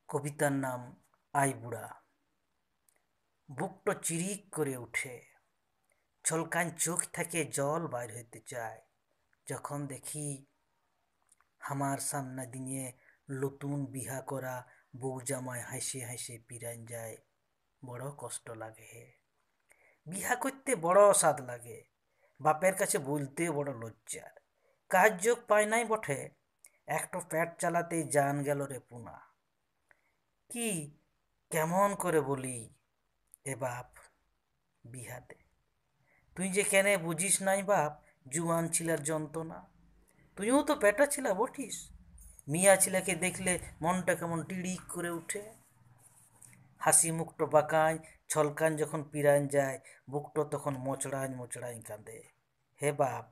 কবিতার নাম আইবুড়া। বুকটা চিরিক করে উঠে, ছলকান চোখ থেকে জল বাইর হইতে চায় যখন দেখি আমার সামনে দিনে নতুন বিহা করা বউ জামাই হাসে হাসে পিরান যায়। বড় কষ্ট লাগে হে। বিহা করতে বড় স্বাদ লাগে, বাপের কাছে বলতে বড় লজ্জার। কাজ যোগ পায় নাই বটে, একটু পেট চালাতেই জান গেল রে পুনা। কি কেমন করে বলি এ বাপ বিহাতে, তুই যে কেনে বুঝিস নাই বাপ জুয়ান ছিলার যন্ত্রণা। তুইও তো পেটা ছিলা বটিস, মিয়া ছিলাকে দেখলে মনটা কেমন টিড়িক করে উঠে। হাসি মুখটো বাঁকায়, ছলকান যখন পিরান যায়, বুকটো তখন মোচড়ায় মোচড়ায় কাঁদে। হে বাপ,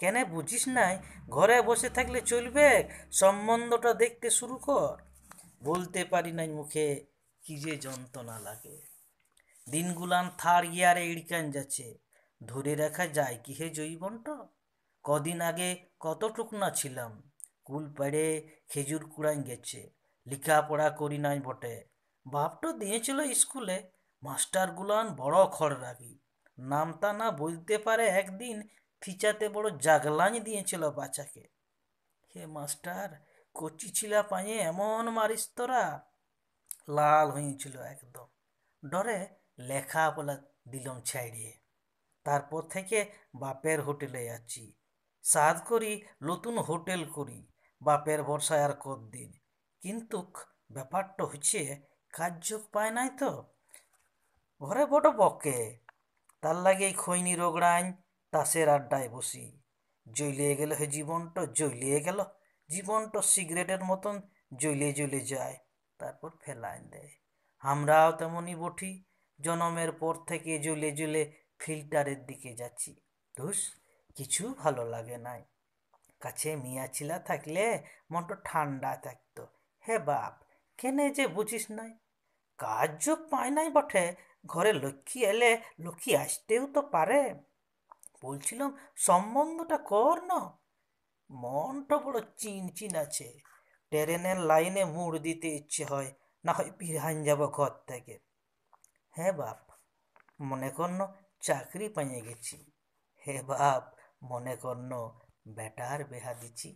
কেনে বুঝিস নাই ঘরে বসে থাকলে চলবে, সম্বন্ধটা দেখতে শুরু কর। বলতে পারি নাই মুখে কি যে যন্ত্রণা লাগে। দিনগুলান থার্ড ইয়ারে ইড়কান যাচ্ছে, ধরে রাখা যায় কি হে জৈবনটা। কদিন আগে কতটুক না ছিলাম, কুল পেড়ে খেজুর কুড়াইন গেছে, লেখাপড়া করি নাই বটে। বাপটো দিয়েছিল স্কুলে, মাস্টারগুলান বড় খড়রাগি। নামতা না বলতে পারে একদিন ফিচাতে বড় জাগলাኝ দিয়েছিল বাচ্চাকে। হে মাস্টার, কচি ছিলা পায়ে এমন মারিস তোরা। লাল হয়েছিল একদম, ডরে লেখা বলা দিলম ছাইড়িয়ে। তারপর থেকে বাপের হোটেলে যাচ্ছি, সাধ করি নতুন হোটেল করি, বাপের ভরসায় আর কতদিন। কিন্তু ব্যাপারটা হচ্ছে কাজ যোগ পায় নাই তো, ঘরে বড় বকে। তার লাগে এই খৈনি রোগড়াইন তাসের আড্ডায় বসি। জ্বলিয়ে গেল হে জীবনটা, জ্বলিয়ে গেল জীবনটা সিগারেটের মতন জ্বলে জ্বলে যায়, তারপর ফেলাইন দেয়। আমরাও তেমনই বটি, জনমের পর থেকে জ্বলে জ্বলে ফিল্টারের দিকে যাচ্ছি। ধুস, কিছু ভালো লাগে নাই। কাছে মিয়া ছিলা থাকলে মনটা ঠান্ডা থাকতো। হে বাপ, কেনে যে বুঝিস নাই। কাজ যোগ পায় নাই বটে, ঘরে লক্ষ্মী এলে লক্ষ্মী আসতেও তো পারে। বলছিলাম সম্বন্ধটা কর না। মনটা বড় চিন চিন আছে, ট্রেনের লাইনে মুড় দিতে ইচ্ছে হয়, না হয় বিহান যাব ঘর থেকে। হ্যাঁ বাপ, মনে করন চাকরি পাইয়ে গেছি। হে বাপ, মনে করন বেটার বেহা দিছি।